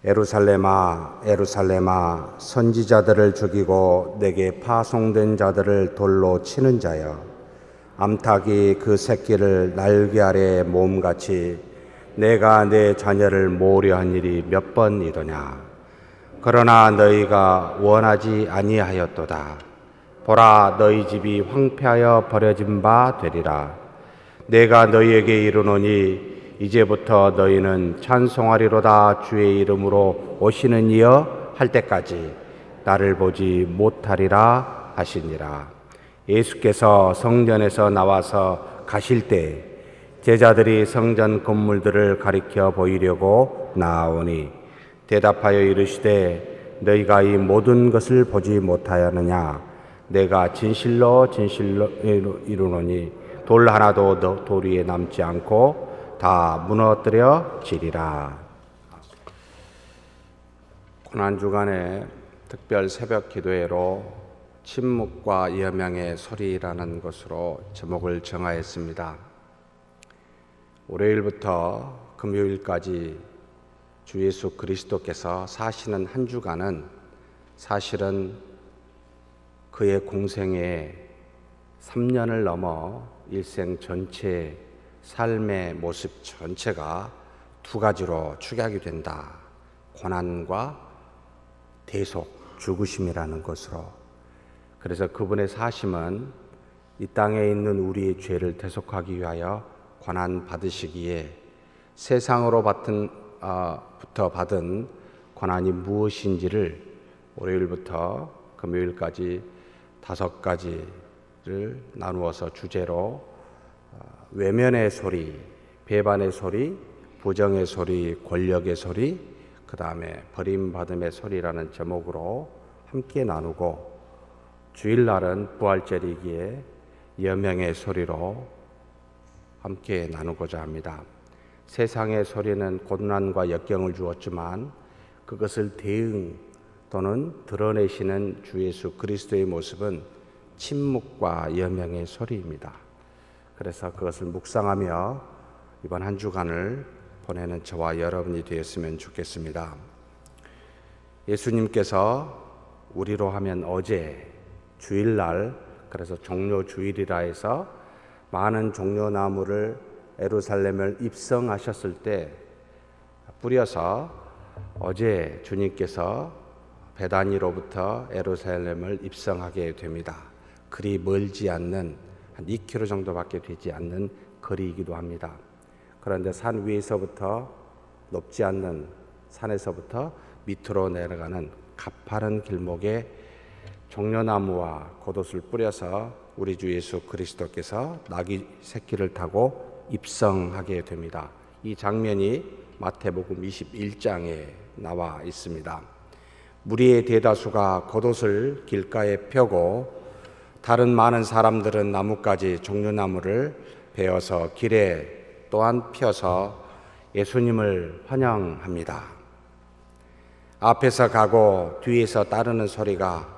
에루살렘아, 에루살렘아, 선지자들을 죽이고 내게 파송된 자들을 돌로 치는 자여, 암탉이 그 새끼를 날개 아래 모음같이 내가 내 자녀를 모으려 한 일이 몇 번이더냐. 그러나 너희가 원하지 아니하였도다. 보라, 너희 집이 황폐하여 버려진 바 되리라. 내가 너희에게 이르노니 이제부터 너희는 찬송하리로다. 주의 이름으로 오시는 이여 할 때까지 나를 보지 못하리라 하시니라. 예수께서 성전에서 나와서 가실 때 제자들이 성전 건물들을 가리켜 보이려고 나아오니 대답하여 이르시되 너희가 이 모든 것을 보지 못하였느냐. 내가 진실로 진실로 이르노니 돌 하나도 돌 위에 남지 않고 다 무너뜨려지리라. 고난주간의 특별 새벽 기도회로 침묵과 여명의 소리라는 것으로 제목을 정하였습니다. 월요일부터 금요일까지 주 예수 그리스도께서 사시는 한 주간은 사실은 그의 공생에 3년을 넘어 일생 전체 삶의 모습 전체가 두 가지로 축약이 된다. 고난과 대속, 죽으심이라는 것으로. 그래서 그분의 사심은 이 땅에 있는 우리의 죄를 대속하기 위하여 고난 받으시기에 세상으로부터 받은 고난이 무엇인지를 월요일부터 금요일까지 5가지를 나누어서 주제로 외면의 소리, 배반의 소리, 부정의 소리, 권력의 소리, 그 다음에 버림받음의 소리라는 제목으로 함께 나누고, 주일날은 부활절이기에 여명의 소리로 함께 나누고자 합니다. 세상의 소리는 고난과 역경을 주었지만 그것을 대응 또는 드러내시는 주 예수 그리스도의 모습은 침묵과 여명의 소리입니다. 그래서 그것을 묵상하며 이번 한 주간을 보내는 저와 여러분이 되었으면 좋겠습니다. 예수님께서 우리로 하면 어제 주일날, 그래서 종려 주일이라 해서 많은 종려나무를 예루살렘을 입성하셨을 때 뿌려서 어제 주님께서 베다니로부터 예루살렘을 입성하게 됩니다. 그리 멀지 않는 한 2km 정도밖에 되지 않는 거리이기도 합니다. 그런데 산 위에서부터 높지 않는 산에서부터 밑으로 내려가는 가파른 길목에 종려나무와 겉옷을 뿌려서 우리 주 예수 그리스도께서 나귀 새끼를 타고 입성하게 됩니다. 이 장면이 마태복음 21장에 나와 있습니다. 무리의 대다수가 겉옷을 길가에 펴고 다른 많은 사람들은 나뭇가지 종려나무를 베어서 길에 또한 펴서 예수님을 환영합니다. 앞에서 가고 뒤에서 따르는 소리가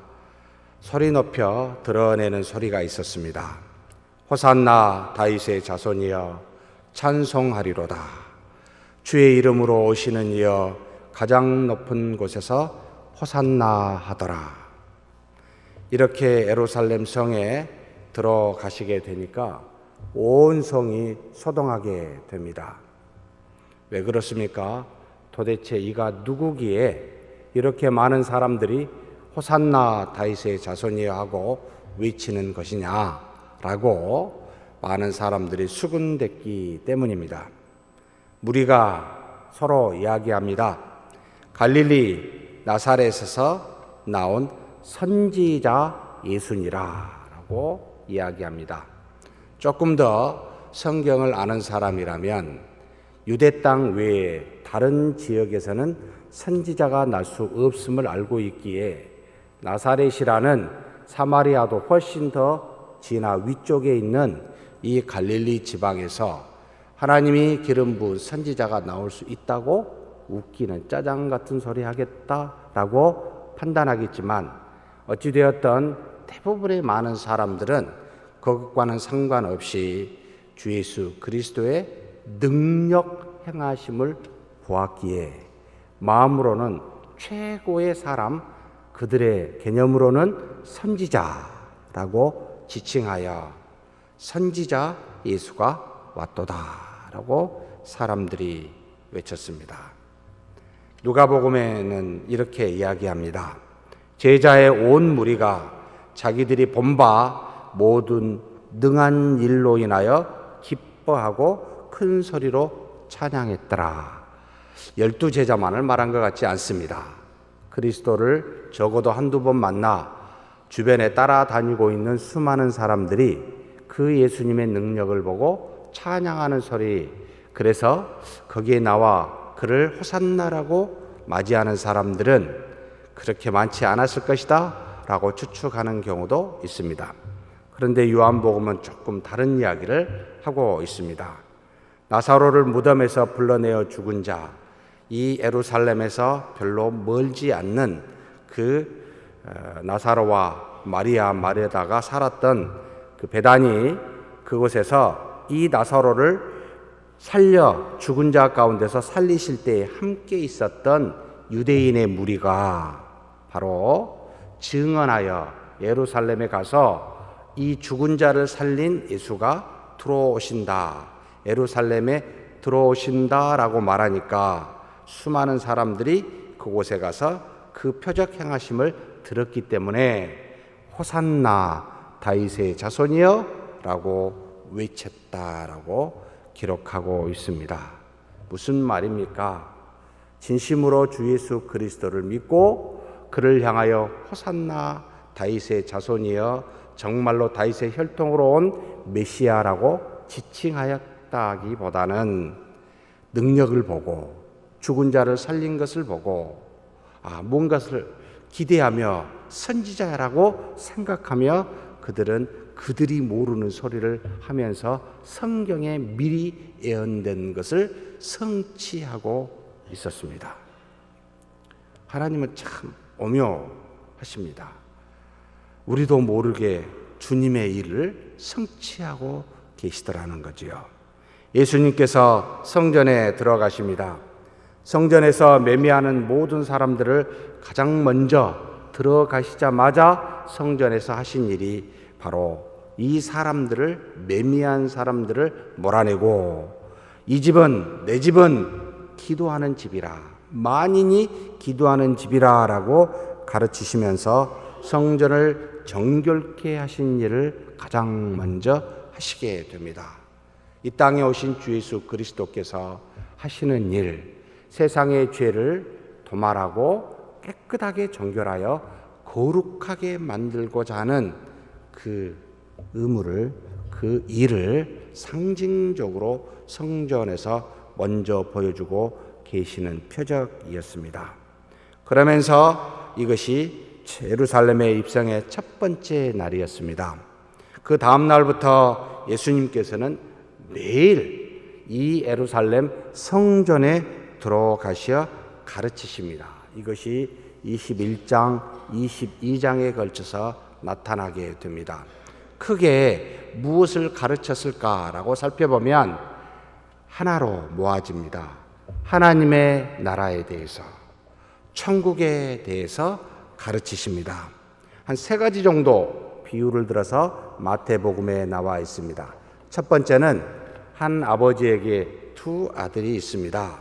소리 높여 드러내는 소리가 있었습니다. 호산나 다윗의 자손이여 찬송하리로다. 주의 이름으로 오시는 이여 가장 높은 곳에서 호산나 하더라. 이렇게 예루살렘 성에 들어가시게 되니까 온 성이 소동하게 됩니다. 왜 그렇습니까? 도대체 이가 누구기에 이렇게 많은 사람들이 호산나 다윗의 자손이여 하고 외치는 것이냐라고 많은 사람들이 수군댔기 때문입니다. 무리가 서로 이야기합니다. 갈릴리 나사렛에서 나온 선지자 예수니라라고 이야기합니다. 조금 더 성경을 아는 사람이라면 유대 땅 외에 다른 지역에서는 선지자가 날 수 없음을 알고 있기에 나사렛이라는 사마리아도 훨씬 더 지나 위쪽에 있는 이 갈릴리 지방에서 하나님이 기름 부은 선지자가 나올 수 있다고 웃기는 짜장 같은 소리 하겠다라고 판단하겠지만, 어찌되었던 대부분의 많은 사람들은 그것과는 상관없이 주 예수 그리스도의 능력 행하심을 보았기에 마음으로는 최고의 사람, 그들의 개념으로는 선지자라고 지칭하여 선지자 예수가 왔도다라고 사람들이 외쳤습니다. 누가복음에는 이렇게 이야기합니다. 제자의 온 무리가 자기들이 본바 모든 능한 일로 인하여 기뻐하고 큰 소리로 찬양했더라. 12제자만을 말한 것 같지 않습니다. 그리스도를 적어도 한두 번 만나 주변에 따라다니고 있는 수많은 사람들이 그 예수님의 능력을 보고 찬양하는 소리, 그래서 거기에 나와 그를 호산나라고 맞이하는 사람들은 그렇게 많지 않았을 것이다 라고 추측하는 경우도 있습니다. 그런데 요한복음은 조금 다른 이야기를 하고 있습니다. 나사로를 무덤에서 불러내어 죽은 자, 이 예루살렘에서 별로 멀지 않는 그 나사로와 마리아 마르다가 살았던 그 베다니, 그곳에서 이 나사로를 살려 죽은 자 가운데서 살리실 때에 함께 있었던 유대인의 무리가 바로 증언하여 예루살렘에 가서 이 죽은 자를 살린 예수가 들어오신다, 예루살렘에 들어오신다라고 말하니까 수많은 사람들이 그곳에 가서 그 표적 행하심을 들었기 때문에 호산나 다윗의 자손이여 라고 외쳤다라고 기록하고 있습니다. 무슨 말입니까? 진심으로 주 예수 그리스도를 믿고 그를 향하여 호산나 다윗의 자손이여, 정말로 다윗의 혈통으로 온 메시아라고 지칭하였다기보다는 능력을 보고 죽은 자를 살린 것을 보고 뭔가를 기대하며 선지자라고 생각하며 그들은 그들이 모르는 소리를 하면서 성경에 미리 예언된 것을 성취하고 있었습니다. 하나님은 참 오묘하십니다. 우리도 모르게 주님의 일을 성취하고 계시더라는 거지요. 예수님께서 성전에 들어가십니다. 성전에서 매매하는 모든 사람들을 가장 먼저 들어가시자마자 성전에서 하신 일이 바로 이 사람들을, 매매한 사람들을 몰아내고, 이 집은, 내 집은 기도하는 집이라, 만인이 기도하는 집이라 라고 가르치시면서 성전을 정결케 하신 일을 가장 먼저 하시게 됩니다. 이 땅에 오신 주 예수 그리스도께서 하시는 일, 세상의 죄를 도말하고 깨끗하게 정결하여 거룩하게 만들고자 하는 그 의무를, 그 일을 상징적으로 성전에서 먼저 보여주고 계시는 표적이었습니다. 그러면서 이것이 예루살렘의 입성의 첫 번째 날이었습니다. 그 다음 날부터 예수님께서는 매일 이 예루살렘 성전에 들어가시어 가르치십니다. 이것이 21장, 22장에 걸쳐서 나타나게 됩니다. 크게 무엇을 가르쳤을까라고 살펴보면 하나로 모아집니다. 하나님의 나라에 대해서, 천국에 대해서 가르치십니다. 한 3가지 정도 비유를 들어서 마태복음에 나와 있습니다. 첫 번째는 한 아버지에게 2 아들이 있습니다.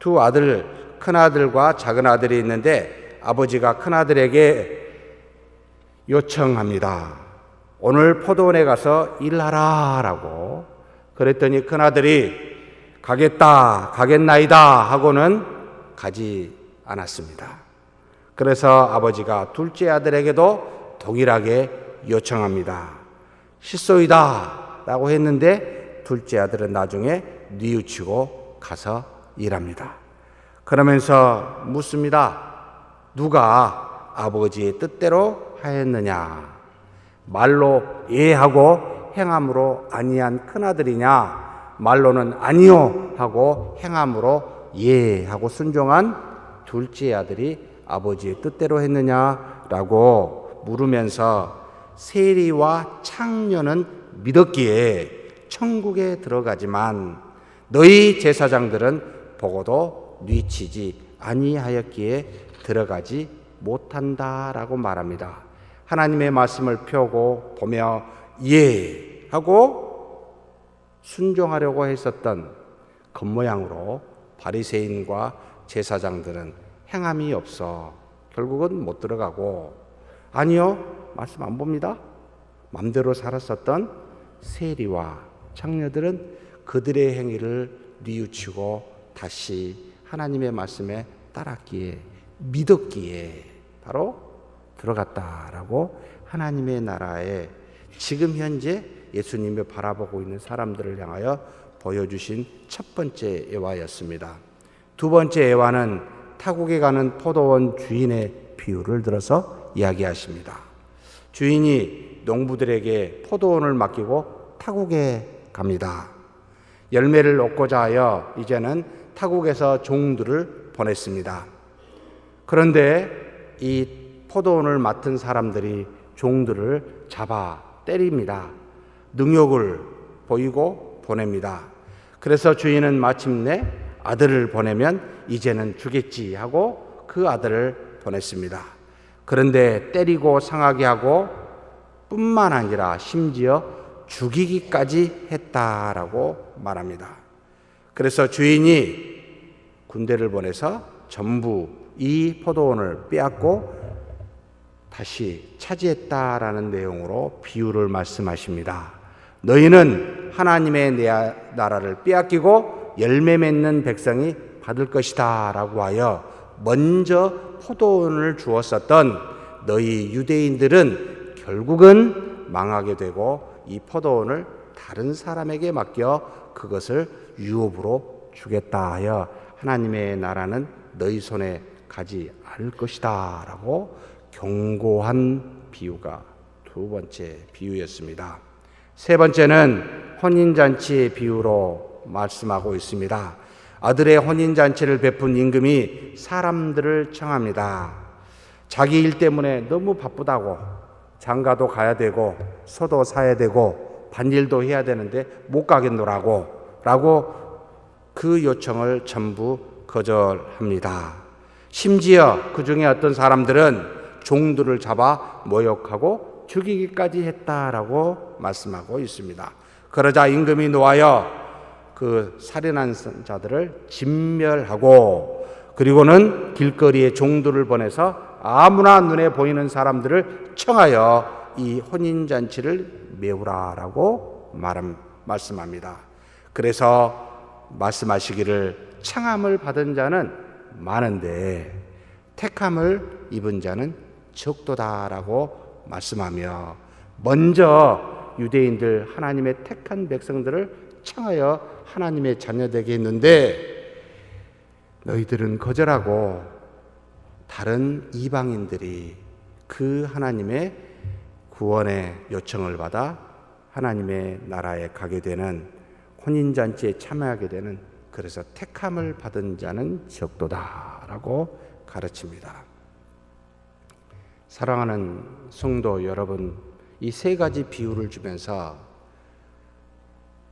2 아들, 큰 아들과 작은 아들이 있는데 아버지가 큰 아들에게 요청합니다. 오늘 포도원에 가서 일하라 라고. 그랬더니 큰 아들이 가겠나이다 하고는 가지 않았습니다. 그래서 아버지가 둘째 아들에게도 동일하게 요청합니다. 실소이다 라고 했는데 둘째 아들은 나중에 뉘우치고 가서 일합니다. 그러면서 묻습니다. 누가 아버지의 뜻대로 하였느냐? 말로 예하고 행함으로 아니한 큰아들이냐? 말로는 아니요 하고 행함으로 예하고 순종한 둘째 아들이 아버지의 뜻대로 했느냐라고 물으면서 세리와 창녀는 믿었기에 천국에 들어가지만 너희 제사장들은 보고도 뉘치지 아니하였기에 들어가지 못한다라고 말합니다. 하나님의 말씀을 펴고 보며 예 하고 순종하려고 했었던 겉모양으로 바리새인과 제사장들은 행함이 없어 결국은 못 들어가고, 아니요, 말씀 안 봅니다. 맘대로 살았었던 세리와 창녀들은 그들의 행위를 뉘우치고 다시 하나님의 말씀에 따랐기에, 믿었기에 바로 들어갔다라고 하나님의 나라에 지금 현재 예수님을 바라보고 있는 사람들을 향하여 보여주신 첫 번째 예화였습니다. 두 번째 예화는 타국에 가는 포도원 주인의 비유를 들어서 이야기하십니다. 주인이 농부들에게 포도원을 맡기고 타국에 갑니다. 열매를 얻고자 하여 이제는 타국에서 종들을 보냈습니다. 그런데 이 포도원을 맡은 사람들이 종들을 잡아 때립니다. 능욕을 보이고 보냅니다. 그래서 주인은 마침내 아들을 보내면 이제는 주겠지 하고 그 아들을 보냈습니다. 그런데 때리고 상하게 하고 뿐만 아니라 심지어 죽이기까지 했다라고 말합니다. 그래서 주인이 군대를 보내서 전부 이 포도원을 빼앗고 다시 차지했다라는 내용으로 비유를 말씀하십니다. 너희는 하나님의 나라를 빼앗기고 열매 맺는 백성이 받을 것이다 라고 하여 먼저 포도원을 주었었던 너희 유대인들은 결국은 망하게 되고 이 포도원을 다른 사람에게 맡겨 그것을 유업으로 주겠다 하여 하나님의 나라는 너희 손에 가지 않을 것이다 라고 경고한 비유가 두 번째 비유였습니다. 세 번째는 혼인잔치의 비유로 말씀하고 있습니다. 아들의 혼인잔치를 베푼 임금이 사람들을 청합니다. 자기 일 때문에 너무 바쁘다고, 장가도 가야 되고 소도 사야 되고 반일도 해야 되는데 못 가겠노라고 라고 그 요청을 전부 거절합니다. 심지어 그 중에 어떤 사람들은 종들을 잡아 모욕하고 죽이기까지 했다라고 말씀하고 있습니다. 그러자 임금이 노하여 그 살인한 자들을 진멸하고, 그리고는 길거리에 종들을 보내서 아무나 눈에 보이는 사람들을 청하여 이 혼인잔치를 메우라라고 말씀합니다. 그래서 말씀하시기를 청함을 받은 자는 많은데 택함을 입은 자는 적도다라고 말씀하며, 먼저 유대인들 하나님의 택한 백성들을 청하여 하나님의 자녀되게 했는데 너희들은 거절하고 다른 이방인들이 그 하나님의 구원의 요청을 받아 하나님의 나라에 가게 되는, 혼인잔치에 참여하게 되는, 그래서 택함을 받은 자는 적도다라고 가르칩니다. 사랑하는 성도 여러분, 이 세 가지 비유를 주면서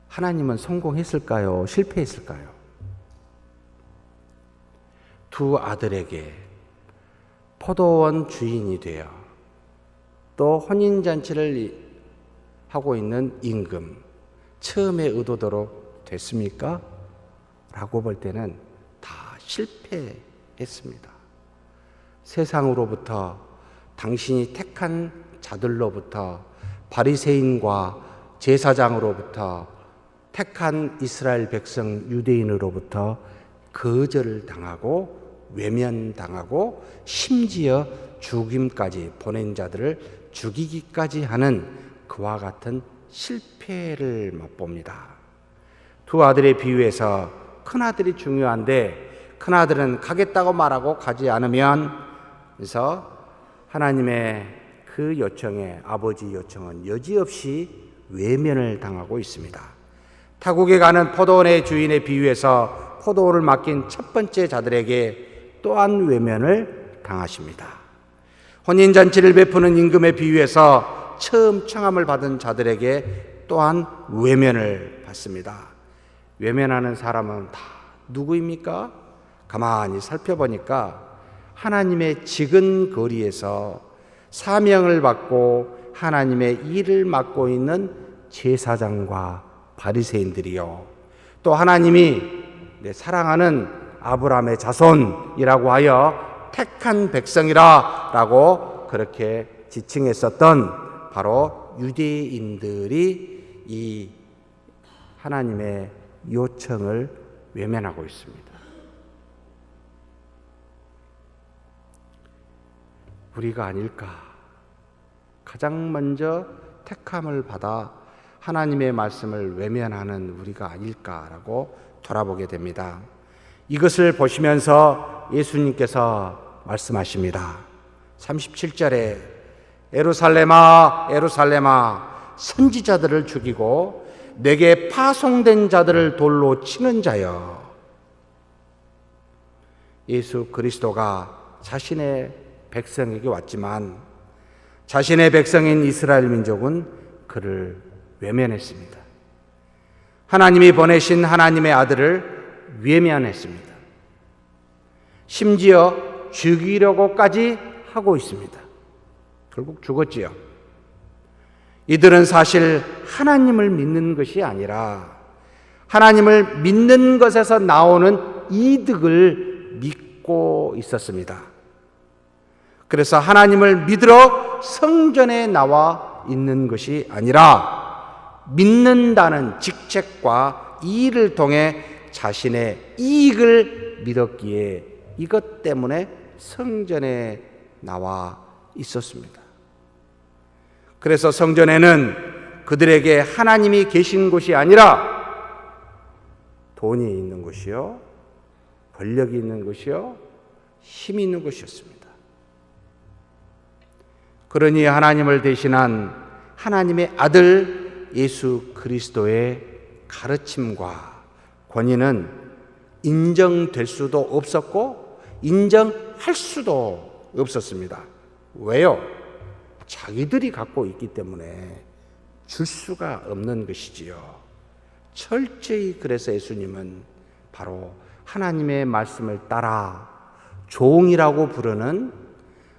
하나님은 성공했을까요? 실패했을까요? 두 아들에게 포도원 주인이 되어 또 혼인잔치를 하고 있는 임금, 처음의 의도대로 됐습니까? 라고 볼 때는 다 실패했습니다. 세상으로부터, 당신이 택한 자들로부터, 바리새인과 제사장으로부터, 택한 이스라엘 백성 유대인으로부터 거절을 당하고 외면당하고 심지어 죽임까지, 보낸 자들을 죽이기까지 하는 그와 같은 실패를 맛봅니다. 두 아들의 비유에서 큰아들이 중요한데 큰아들은 가겠다고 말하고 가지 않으면, 그래서 하나님의 그 요청에, 아버지 요청은 여지없이 외면을 당하고 있습니다. 타국에 가는 포도원의 주인의 비유에서 포도원을 맡긴 첫 번째 자들에게 또한 외면을 당하십니다. 혼인잔치를 베푸는 임금의 비유에서 처음 청함을 받은 자들에게 또한 외면을 받습니다. 외면하는 사람은 다 누구입니까? 가만히 살펴보니까 하나님의 직은 거리에서 사명을 받고 하나님의 일을 맡고 있는 제사장과 바리새인들이요, 또 하나님이 사랑하는 아브라함의 자손이라고 하여 택한 백성이라고 그렇게 지칭했었던 바로 유대인들이 이 하나님의 요청을 외면하고 있습니다. 우리가 아닐까? 가장 먼저 택함을 받아 하나님의 말씀을 외면하는 우리가 아닐까라고 돌아보게 됩니다. 이것을 보시면서 예수님께서 말씀하십니다. 37절에 예루살렘아 예루살렘아 선지자들을 죽이고 내게 파송된 자들을 돌로 치는 자여. 예수 그리스도가 자신의 백성에게 왔지만 자신의 백성인 이스라엘 민족은 그를 외면했습니다. 하나님이 보내신 하나님의 아들을 외면했습니다. 심지어 죽이려고까지 하고 있습니다. 결국 죽었지요. 이들은 사실 하나님을 믿는 것이 아니라 하나님을 믿는 것에서 나오는 이득을 믿고 있었습니다. 그래서 하나님을 믿으러 성전에 나와 있는 것이 아니라 믿는다는 직책과 일을 통해 자신의 이익을 믿었기에 이것 때문에 성전에 나와 있었습니다. 그래서 성전에는 그들에게 하나님이 계신 곳이 아니라 돈이 있는 곳이요, 권력이 있는 곳이요, 힘이 있는 곳이었습니다. 그러니 하나님을 대신한 하나님의 아들 예수 그리스도의 가르침과 권위는 인정될 수도 없었고 인정할 수도 없었습니다. 왜요? 자기들이 갖고 있기 때문에 줄 수가 없는 것이지요. 철저히 그래서 예수님은 바로 하나님의 말씀을 따라 종이라고 부르는,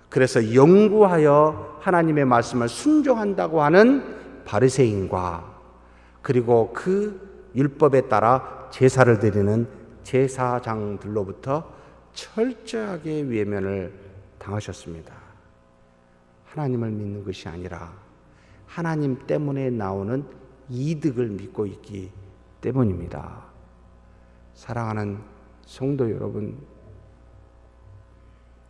그래서 연구하여 하나님의 말씀을 순종한다고 하는 바리새인과 그리고 그 율법에 따라 제사를 드리는 제사장들로부터 철저하게 외면을 당하셨습니다. 하나님을 믿는 것이 아니라 하나님 때문에 나오는 이득을 믿고 있기 때문입니다. 사랑하는 성도 여러분,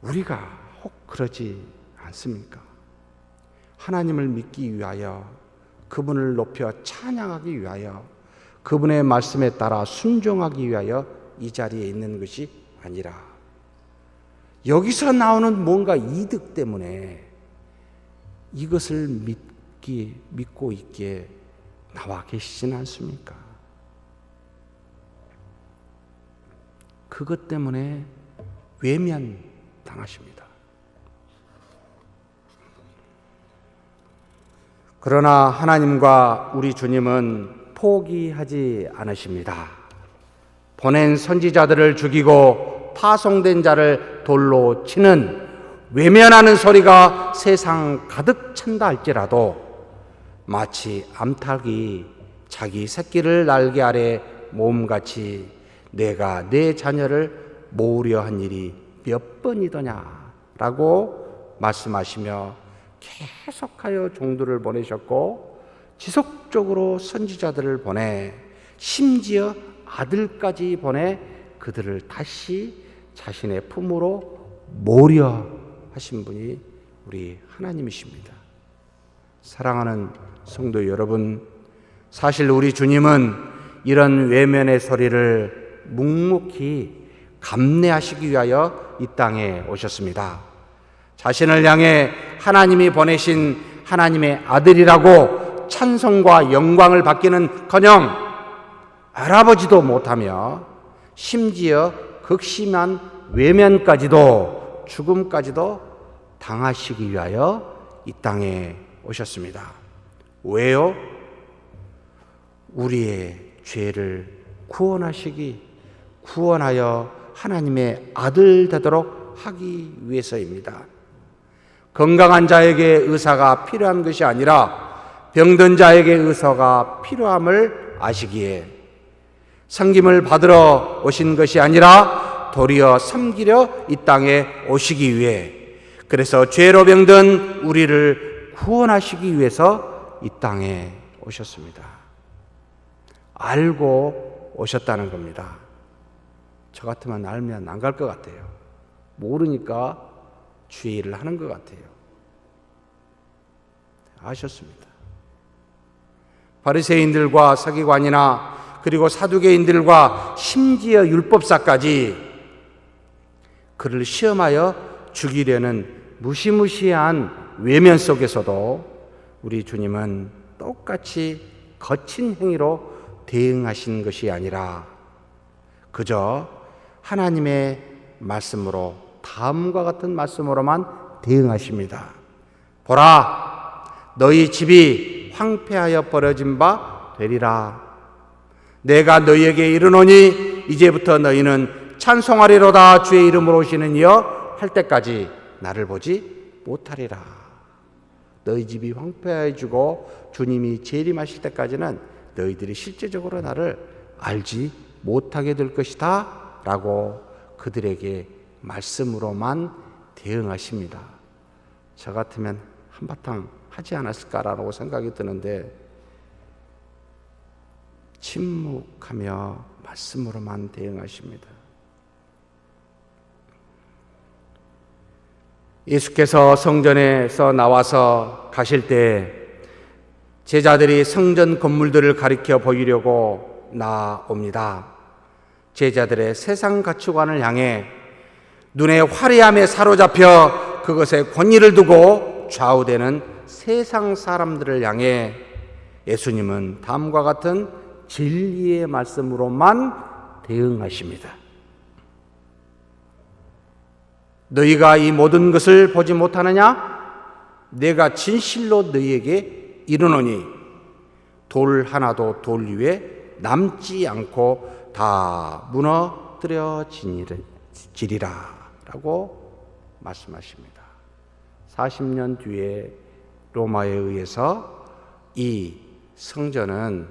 우리가 혹 그러지 않습니까? 하나님을 믿기 위하여, 그분을 높여 찬양하기 위하여, 그분의 말씀에 따라 순종하기 위하여 이 자리에 있는 것이 아니라 여기서 나오는 뭔가 이득 때문에 이것을 믿고 있기에 나와 계시진 않습니까? 그것 때문에 외면당하십니다. 그러나 하나님과 우리 주님은 포기하지 않으십니다. 보낸 선지자들을 죽이고 파송된 자를 돌로 치는 외면하는 소리가 세상 가득 찬다 할지라도 마치 암탉이 자기 새끼를 날개 아래 모음같이 내가 내 자녀를 모으려 한 일이 몇 번이더냐라고 말씀하시며 계속하여 종들을 보내셨고 지속적으로 선지자들을 보내 심지어 아들까지 보내 그들을 다시 자신의 품으로 모으려 하신 분이 우리 하나님이십니다. 사랑하는 성도 여러분, 사실 우리 주님은 이런 외면의 소리를 묵묵히 감내하시기 위하여 이 땅에 오셨습니다. 자신을 향해 하나님이 보내신 하나님의 아들이라고 찬송과 영광을 받기는커녕 알아보지도 못하며 심지어 극심한 외면까지도 죽음까지도 당하시기 위하여 이 땅에 오셨습니다. 왜요? 우리의 죄를 구원하여 하나님의 아들 되도록 하기 위해서입니다. 건강한 자에게 의사가 필요한 것이 아니라 병든 자에게 의사가 필요함을 아시기에 섬김을 받으러 오신 것이 아니라 도리어 섬기려 이 땅에 오시기 위해, 그래서 죄로 병든 우리를 구원하시기 위해서 이 땅에 오셨습니다. 알고 오셨다는 겁니다. 저 같으면 알면 안 갈 것 같아요. 모르니까 주의를 하는 것 같아요. 아셨습니다. 바리새인들과 서기관이나 그리고 사두개인들과 심지어 율법사까지 그를 시험하여 죽이려는 무시무시한 외면 속에서도 우리 주님은 똑같이 거친 행위로 대응하신 것이 아니라 그저 하나님의 말씀으로, 다음과 같은 말씀으로만 대응하십니다. 보라, 너희 집이 황폐하여 버려진 바 되리라. 내가 너희에게 이르노니 이제부터 너희는 찬송하리로다. 주의 이름으로 오시는 이여 할 때까지 나를 보지 못하리라. 너희 집이 황폐해지고 주님이 재림하실 때까지는 너희들이 실제적으로 나를 알지 못하게 될 것이다 라고 그들에게 말씀으로만 대응하십니다. 저 같으면 한바탕 하지 않았을까라고 생각이 드는데 침묵하며 말씀으로만 대응하십니다. 예수께서 성전에서 나와서 가실 때 제자들이 성전 건물들을 가리켜 보이려고 나옵니다. 제자들의 세상 가치관을 향해 눈의 화려함에 사로잡혀 그것에 권위를 두고 좌우되는 세상 사람들을 향해 예수님은 다음과 같은 진리의 말씀으로만 대응하십니다. 너희가 이 모든 것을 보지 못하느냐? 내가 진실로 너희에게 이르노니 돌 하나도 돌 위에 남지 않고 다 무너뜨려지리라 라고 말씀하십니다. 40년 뒤에 로마에 의해서 이 성전은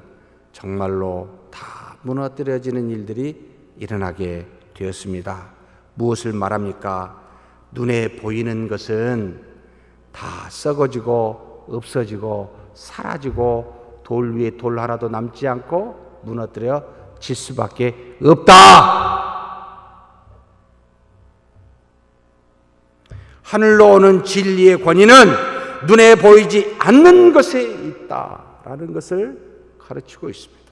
정말로 다 무너뜨려지는 일들이 일어나게 되었습니다. 무엇을 말합니까? 눈에 보이는 것은 다 썩어지고 없어지고 사라지고 돌 위에 돌 하나도 남지 않고 무너뜨려질 수밖에 없다. 하늘로 오는 진리의 권위는 눈에 보이지 않는 것에 있다라는 것을 가르치고 있습니다.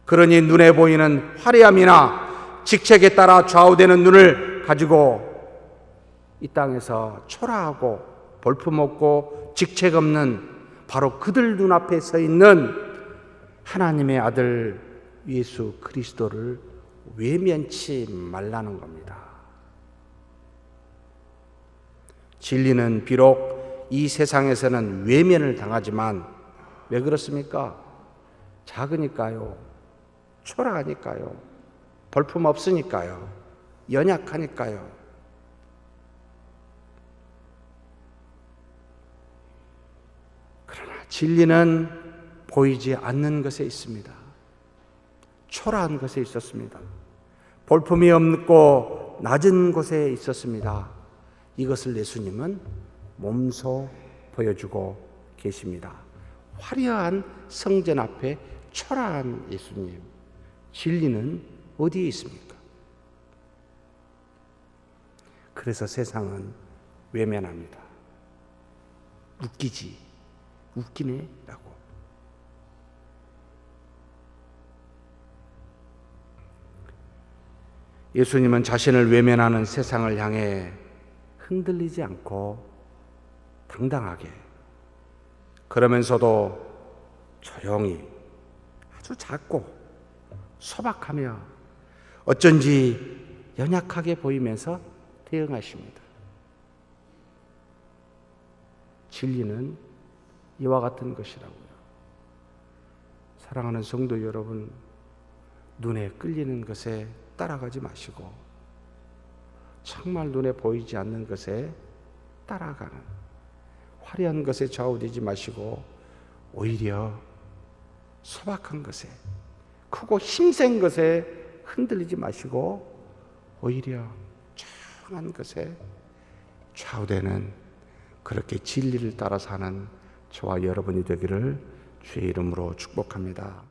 그러니 눈에 보이는 화려함이나 직책에 따라 좌우되는 눈을 가지고 이 땅에서 초라하고 볼품없고 직책 없는 바로 그들 눈앞에 서 있는 하나님의 아들 예수 그리스도를 외면치 말라는 겁니다. 진리는 비록 이 세상에서는 외면을 당하지만 왜 그렇습니까? 작으니까요, 초라하니까요, 볼품 없으니까요, 연약하니까요. 그러나 진리는 보이지 않는 것에 있습니다. 초라한 것에 있었습니다. 볼품이 없고 낮은 곳에 있었습니다. 이것을 예수님은 몸소 보여주고 계십니다. 화려한 성전 앞에 초라한 예수님, 진리는 어디에 있습니까? 그래서 세상은 외면합니다. 웃기네 라고. 예수님은 자신을 외면하는 세상을 향해 흔들리지 않고 당당하게, 그러면서도 조용히 아주 작고 소박하며 어쩐지 연약하게 보이면서 대응하십니다. 진리는 이와 같은 것이라고요. 사랑하는 성도 여러분, 눈에 끌리는 것에 따라가지 마시고 정말 눈에 보이지 않는 것에 따라가는 화려한 것에 좌우되지 마시고 오히려 소박한 것에 크고 힘센 것에 흔들리지 마시고 오히려 조용한 것에 좌우되는 그렇게 진리를 따라 사는 저와 여러분이 되기를 주의 이름으로 축복합니다.